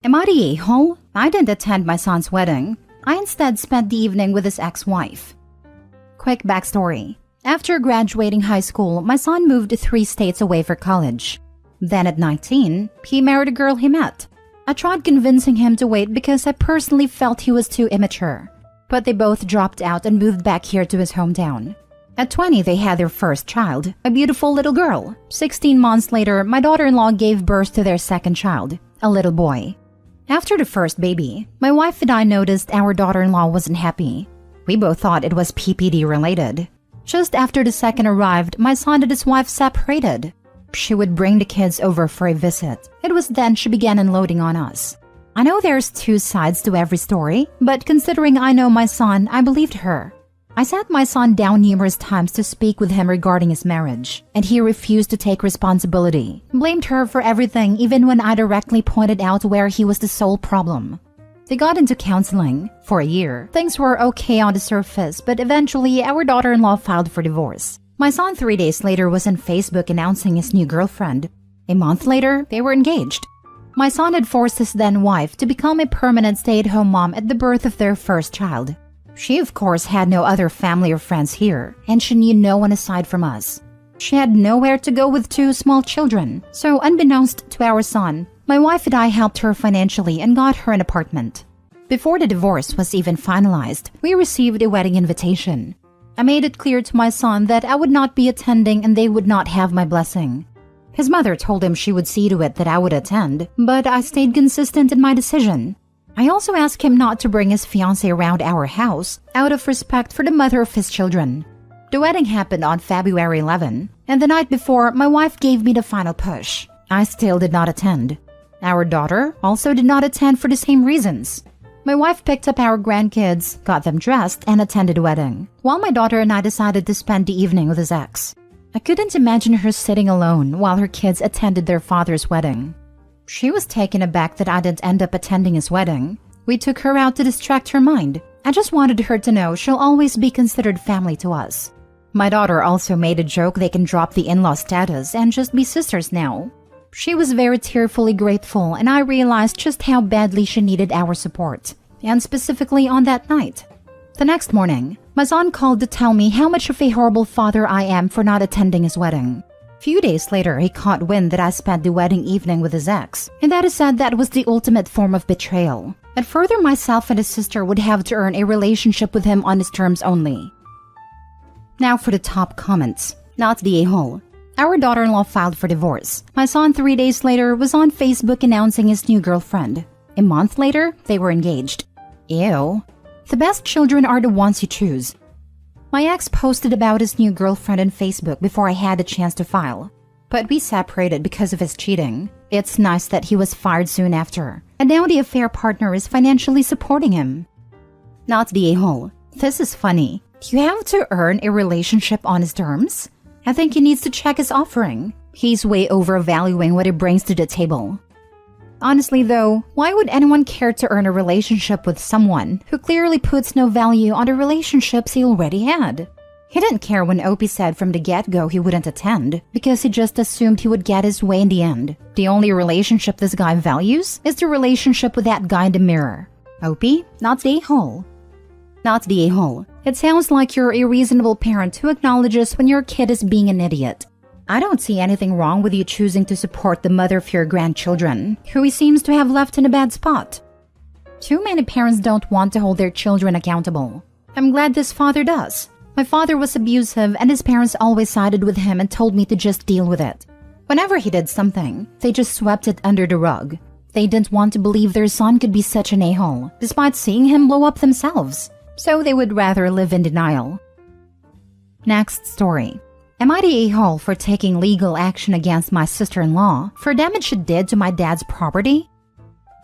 Am I the a-hole? I didn't attend my son's wedding. I instead spent the evening with his ex-wife. Quick backstory. After graduating high school, my son moved 3 states away for college. Then at 19, he married a girl he met. I tried convincing him to wait because I personally felt he was too immature. But they both dropped out and moved back here to his hometown. At 20, they had their first child, a beautiful little girl. 16 months later, my daughter-in-law gave birth to their second child, a little boy. After the first baby, my wife and I noticed our daughter-in-law wasn't happy. We both thought it was PPD related. Just after the second arrived, my son and his wife separated. She would bring the kids over for a visit. It was then she began unloading on us. I know there's 2 sides to every story, but considering I know my son, I believed her. I sat my son down numerous times to speak with him regarding his marriage, and he refused to take responsibility, blamed her for everything even when I directly pointed out where he was the sole problem. They got into counseling. For a year, things were okay on the surface, but eventually our daughter-in-law filed for divorce. My son 3 days later was on Facebook announcing his new girlfriend. A month later, they were engaged. My son had forced his then-wife to become a permanent stay-at-home mom at the birth of their first child. She, of course, had no other family or friends here, and she knew no one aside from us. She had nowhere to go with 2 small children, so unbeknownst to our son, my wife and I helped her financially and got her an apartment. Before the divorce was even finalized, we received a wedding invitation. I made it clear to my son that I would not be attending and they would not have my blessing. His mother told him she would see to it that I would attend, but I stayed consistent in my decision. I also asked him not to bring his fiancée around our house out of respect for the mother of his children. The wedding happened on February 11, and the night before, my wife gave me the final push. I still did not attend. Our daughter also did not attend for the same reasons. My wife picked up our grandkids, got them dressed, and attended the wedding, while my daughter and I decided to spend the evening with his ex. I couldn't imagine her sitting alone while her kids attended their father's wedding. She was taken aback that I didn't end up attending his wedding. We took her out to distract her mind. I just wanted her to know she'll always be considered family to us. My daughter also made a joke they can drop the in-law status and just be sisters now. She was very tearfully grateful, and I realized just how badly she needed our support, and specifically on that night. The next morning, my son called to tell me how much of a horrible father I am for not attending his wedding. Few days later, he caught wind that I spent the wedding evening with his ex, and that he said that was the ultimate form of betrayal. And further, myself and his sister would have to earn a relationship with him on his terms only. Now for the top comments. Not the a-hole. Our daughter-in-law filed for divorce. My son 3 days later was on Facebook announcing his new girlfriend. A month later, they were engaged. Ew. The best children are the ones you choose. My ex posted about his new girlfriend on Facebook before I had the chance to file. But we separated because of his cheating. It's nice that he was fired soon after, and now the affair partner is financially supporting him. Not the a-hole. This is funny. Do you have to earn a relationship on his terms? I think he needs to check his offering. He's way overvaluing what he brings to the table. Honestly though, why would anyone care to earn a relationship with someone who clearly puts no value on the relationships he already had? He didn't care when Opie said from the get-go he wouldn't attend, because he just assumed he would get his way in the end. The only relationship this guy values is the relationship with that guy in the mirror. Opie, not the a-hole. Not the a-hole. It sounds like you're a reasonable parent who acknowledges when your kid is being an idiot. I don't see anything wrong with you choosing to support the mother of your grandchildren, who he seems to have left in a bad spot. Too many parents don't want to hold their children accountable. I'm glad this father does. My father was abusive, and his parents always sided with him and told me to just deal with it. Whenever he did something, they just swept it under the rug. They didn't want to believe their son could be such an a-hole, despite seeing him blow up themselves. So they would rather live in denial. Next story. Am I the a-hole for taking legal action against my sister-in-law for damage she did to my dad's property?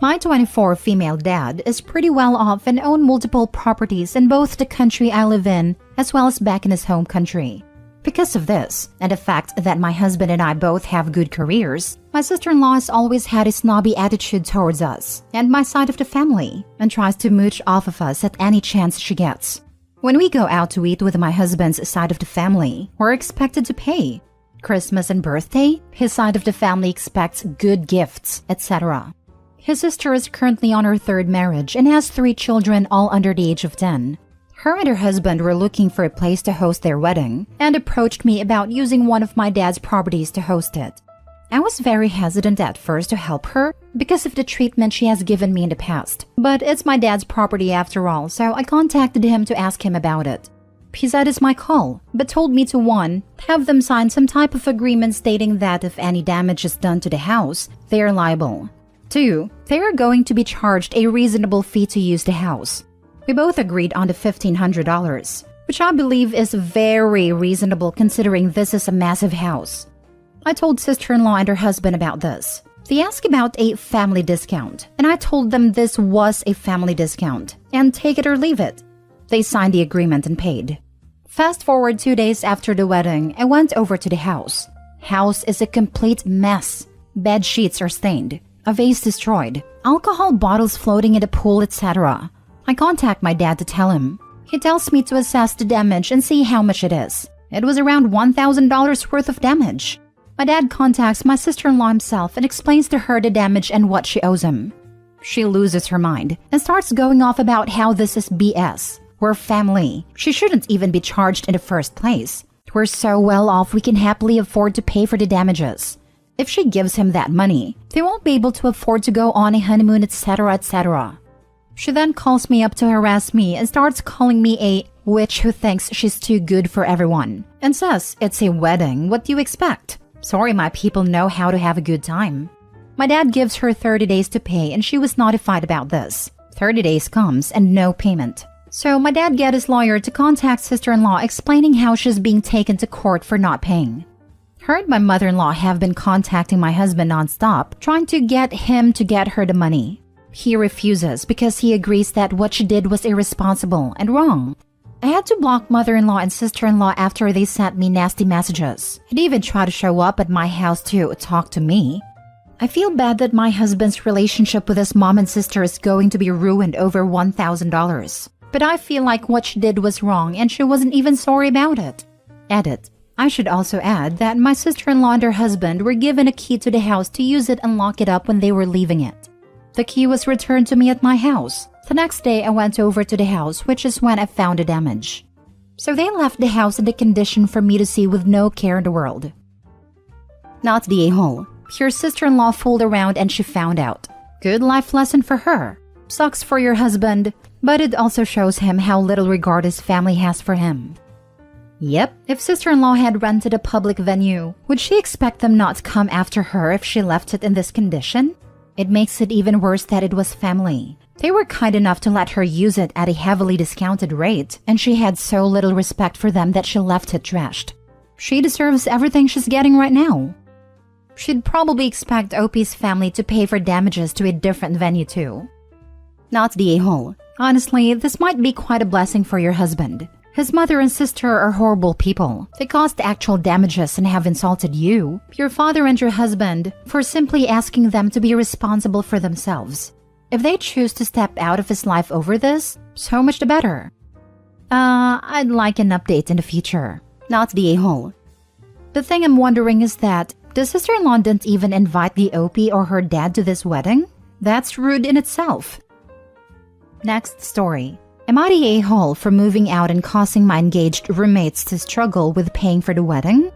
My 24 female dad is pretty well off and owns multiple properties in both the country I live in as well as back in his home country. Because of this, and the fact that my husband and I both have good careers, my sister-in-law has always had a snobby attitude towards us and my side of the family, and tries to mooch off of us at any chance she gets. When we go out to eat with my husband's side of the family, we're expected to pay. Christmas and birthday, his side of the family expects good gifts, etc. His sister is currently on her third marriage and has 3 children, all under the age of 10. Her and her husband were looking for a place to host their wedding and approached me about using one of my dad's properties to host it. I was very hesitant at first to help her because of the treatment she has given me in the past, but it's my dad's property after all, so I contacted him to ask him about it. He said it's my call, but told me to 1. Have them sign some type of agreement stating that if any damage is done to the house, they are liable. 2. They are going to be charged a reasonable fee to use the house. We both agreed on the $1,500, which I believe is very reasonable considering this is a massive house. I told sister-in-law and her husband about this. They asked about a family discount, and I told them this was a family discount, and take it or leave it. They signed the agreement and paid. Fast forward 2 days after the wedding, I went over to the house. House is a complete mess. Bed sheets are stained, a vase destroyed, alcohol bottles floating in the pool, etc. I contact my dad to tell him. He tells me to assess the damage and see how much it is. It was around $1,000 worth of damage. My dad contacts my sister-in-law himself and explains to her the damage and what she owes him. She loses her mind and starts going off about how this is BS. We're family. She shouldn't even be charged in the first place. We're so well off we can happily afford to pay for the damages. If she gives him that money, they won't be able to afford to go on a honeymoon, etc., etc. She then calls me up to harass me and starts calling me a witch who thinks she's too good for everyone and says it's a wedding, what do you expect? Sorry, my people know how to have a good time. My dad gives her 30 days to pay and she was notified about this. 30 days comes and no payment. So my dad got his lawyer to contact sister-in-law explaining how she's being taken to court for not paying. Her and my mother-in-law have been contacting my husband nonstop, trying to get him to get her the money. He refuses because he agrees that what she did was irresponsible and wrong. I had to block mother-in-law and sister-in-law after they sent me nasty messages and even try to show up at my house to talk to me. I feel bad that my husband's relationship with his mom and sister is going to be ruined over $1,000. But I feel like what she did was wrong and she wasn't even sorry about it. Edit. I should also add that my sister-in-law and her husband were given a key to the house to use it and lock it up when they were leaving it. The key was returned to me at my house. The next day, I went over to the house, which is when I found the damage. So they left the house in the condition for me to see with no care in the world. Not the a-hole. Your sister-in-law fooled around and she found out. Good life lesson for her. Sucks for your husband, but it also shows him how little regard his family has for him. Yep, if sister-in-law had rented a public venue, would she expect them not to come after her if she left it in this condition? It makes it even worse that it was family. They were kind enough to let her use it at a heavily discounted rate, and she had so little respect for them that she left it trashed. She deserves everything she's getting right now. She'd probably expect OP's family to pay for damages to a different venue too. Not the a-hole. Honestly, this might be quite a blessing for your husband. His mother and sister are horrible people. They caused actual damages and have insulted you, your father and your husband, for simply asking them to be responsible for themselves. If they choose to step out of his life over this, so much the better. I'd like an update in the future. Not the a-hole. The thing I'm wondering is that the sister-in-law didn't even invite the OP or her dad to this wedding? That's rude in itself. Next story. Am I the a-hole for moving out and causing my engaged roommates to struggle with paying for the wedding?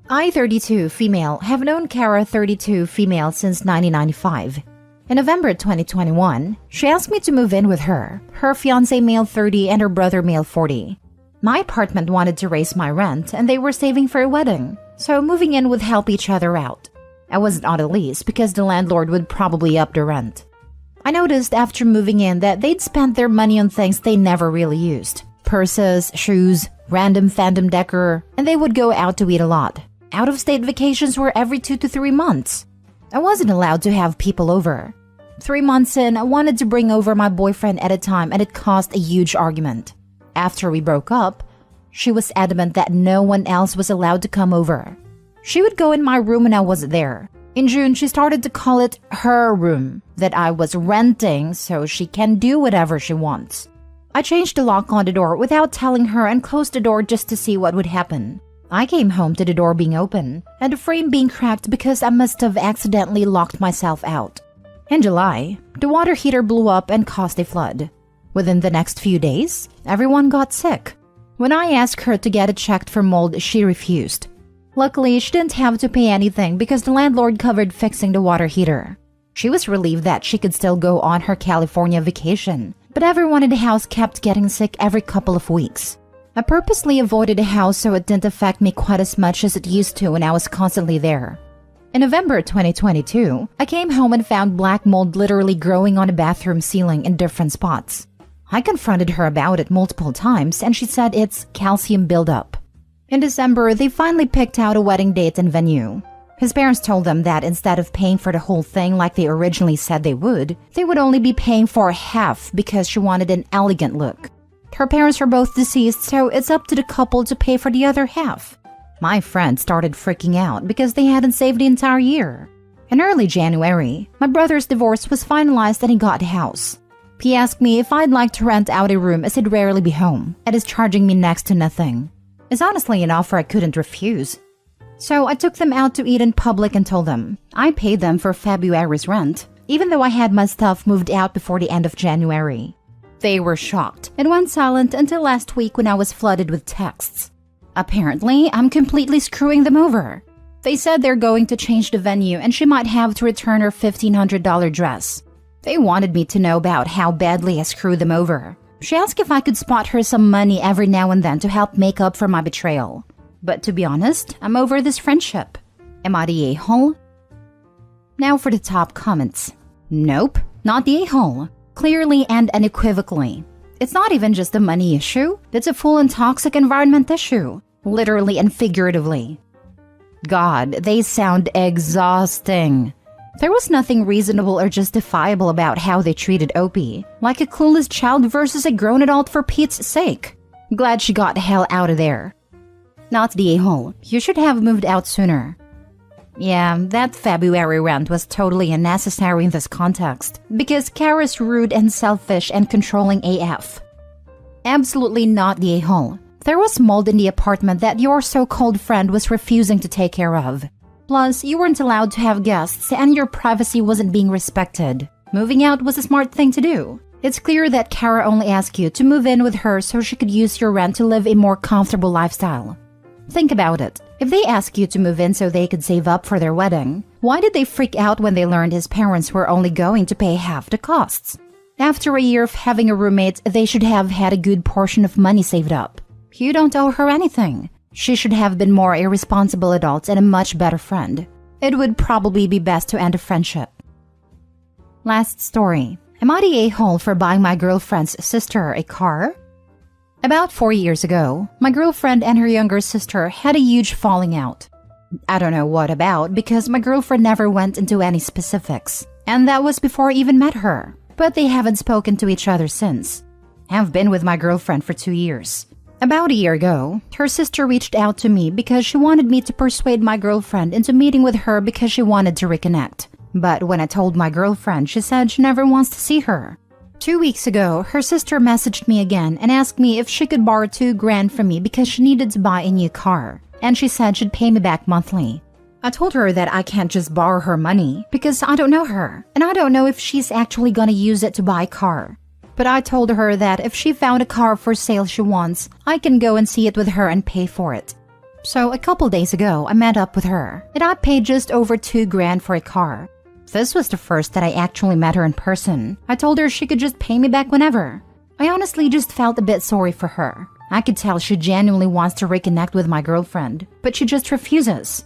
I, 32, female, have known Kara, 32, female, since 1995. In November 2021, she asked me to move in with her fiancé male 30 and her brother male 40. My apartment wanted to raise my rent and they were saving for a wedding, so moving in would help each other out. I wasn't on a lease because the landlord would probably up the rent. I noticed after moving in that they'd spent their money on things they never really used. Purses, shoes, random fandom decor, and they would go out to eat a lot. Out-of-state vacations were every 2 to 3 months. I wasn't allowed to have people over. 3 months in, I wanted to bring over my boyfriend at a time and it caused a huge argument. After we broke up, she was adamant that no one else was allowed to come over. She would go in my room when I wasn't there. In June, she started to call it her room, that I was renting so she can do whatever she wants. I changed the lock on the door without telling her and closed the door just to see what would happen. I came home to the door being open and the frame being cracked because I must have accidentally locked myself out. In July, the water heater blew up and caused a flood. Within the next few days, everyone got sick. When I asked her to get it checked for mold, she refused. Luckily, she didn't have to pay anything because the landlord covered fixing the water heater. She was relieved that she could still go on her California vacation, but everyone in the house kept getting sick every couple of weeks. I purposely avoided the house so it didn't affect me quite as much as it used to when I was constantly there. In November 2022, I came home and found black mold literally growing on the bathroom ceiling in different spots. I confronted her about it multiple times and she said it's calcium buildup. In December, they finally picked out a wedding date and venue. His parents told them that instead of paying for the whole thing like they originally said they would only be paying for half because she wanted an elegant look. Her parents are both deceased, so it's up to the couple to pay for the other half. My friend started freaking out because they hadn't saved the entire year. In early January, my brother's divorce was finalized and he got a house. He asked me if I'd like to rent out a room as he'd rarely be home and is charging me next to nothing. It's honestly an offer I couldn't refuse. So I took them out to eat in public and told them I paid them for February's rent, even though I had my stuff moved out before the end of January. They were shocked and went silent until last week when I was flooded with texts. Apparently, I'm completely screwing them over. They said they're going to change the venue and she might have to return her $1,500 dress. They wanted me to know about how badly I screwed them over. She asked if I could spot her some money every now and then to help make up for my betrayal. But to be honest, I'm over this friendship. Am I the a-hole? Now for the top comments. Nope, not the a-hole. Clearly and unequivocally. It's not even just a money issue, it's a full and toxic environment issue. Literally and figuratively. God, they sound exhausting. There was nothing reasonable or justifiable about how they treated Opie, like a clueless child versus a grown adult for Pete's sake. Glad she got the hell out of there. Not the a-hole. You should have moved out sooner. Yeah, that February rant was totally unnecessary in this context, because Kara's rude and selfish and controlling AF. Absolutely not the a-hole. There was mold in the apartment that your so-called friend was refusing to take care of. Plus, you weren't allowed to have guests and your privacy wasn't being respected. Moving out was a smart thing to do. It's clear that Kara only asked you to move in with her so she could use your rent to live a more comfortable lifestyle. Think about it. If they asked you to move in so they could save up for their wedding, why did they freak out when they learned his parents were only going to pay half the costs? After a year of having a roommate, they should have had a good portion of money saved up. You don't owe her anything. She should have been more a responsible adult and a much better friend. It would probably be best to end a friendship. Last story. Am I the a-hole for buying my girlfriend's sister a car? About 4 years ago, my girlfriend and her younger sister had a huge falling out. I don't know what about because my girlfriend never went into any specifics, and that was before I even met her, but they haven't spoken to each other since. I've been with my girlfriend for 2 years. About a year ago, her sister reached out to me because she wanted me to persuade my girlfriend into meeting with her because she wanted to reconnect. But when I told my girlfriend, she said she never wants to see her. 2 weeks ago, her sister messaged me again and asked me if she could borrow $2,000 from me because she needed to buy a new car, and she said she'd pay me back monthly. I told her that I can't just borrow her money because I don't know her, and I don't know if she's actually gonna use it to buy a car. But I told her that if she found a car for sale she wants, I can go and see it with her and pay for it. So a couple days ago, I met up with her, and I paid just over $2,000 for a car. This was the first that I actually met her in person. I told her she could just pay me back whenever. I honestly just felt a bit sorry for her. I could tell she genuinely wants to reconnect with my girlfriend, but she just refuses.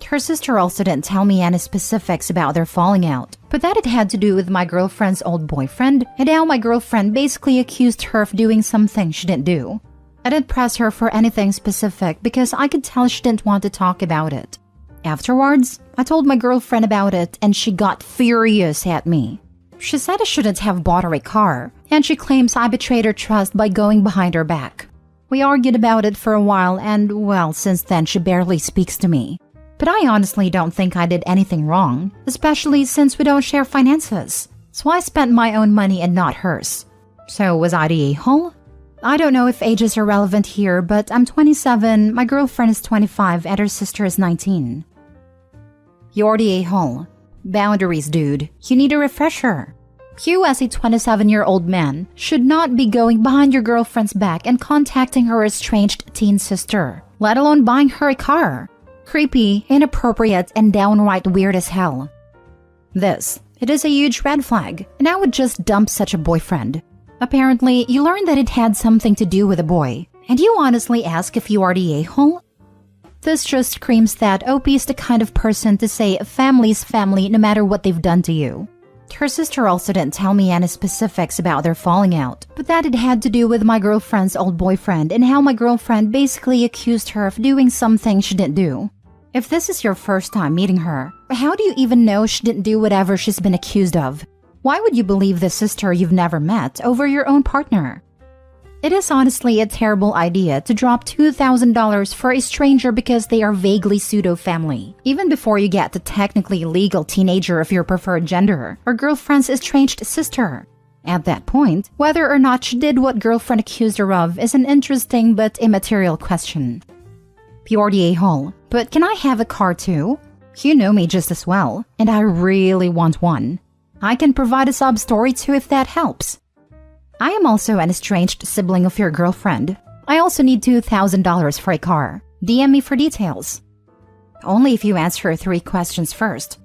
Her sister also didn't tell me any specifics about their falling out, but that it had to do with my girlfriend's old boyfriend, and how my girlfriend basically accused her of doing something she didn't do. I didn't press her for anything specific because I could tell she didn't want to talk about it. Afterwards, I told my girlfriend about it and she got furious at me. She said I shouldn't have bought her a car, and she claims I betrayed her trust by going behind her back. We argued about it for a while and, well, since then she barely speaks to me. But I honestly don't think I did anything wrong, especially since we don't share finances. So I spent my own money and not hers. So was I the a-hole? I don't know if ages are relevant here, but I'm 27, my girlfriend is 25, and her sister is 19. You're the a-hole. Boundaries, dude. You need a refresher. You, as a 27-year-old man, should not be going behind your girlfriend's back and contacting her estranged teen sister, let alone buying her a car. Creepy, inappropriate, and downright weird as hell. It is a huge red flag, and I would just dump such a boyfriend. Apparently, you learned that it had something to do with a boy, and you honestly ask if you are the a-hole? This just screams that OP is the kind of person to say family's family no matter what they've done to you. Her sister also didn't tell me any specifics about their falling out, but that it had to do with my girlfriend's old boyfriend and how my girlfriend basically accused her of doing something she didn't do. If this is your first time meeting her, how do you even know she didn't do whatever she's been accused of? Why would you believe the sister you've never met over your own partner? It is honestly a terrible idea to drop $2,000 for a stranger because they are vaguely pseudo-family, even before you get the technically legal teenager of your preferred gender or girlfriend's estranged sister. At that point, whether or not she did what girlfriend accused her of is an interesting but immaterial question. You're the a-hole, but can I have a car too? You know me just as well, and I really want one. I can provide a sob story too if that helps. I am also an estranged sibling of your girlfriend. I also need $2,000 for a car. DM me for details. Only if you answer 3 questions first.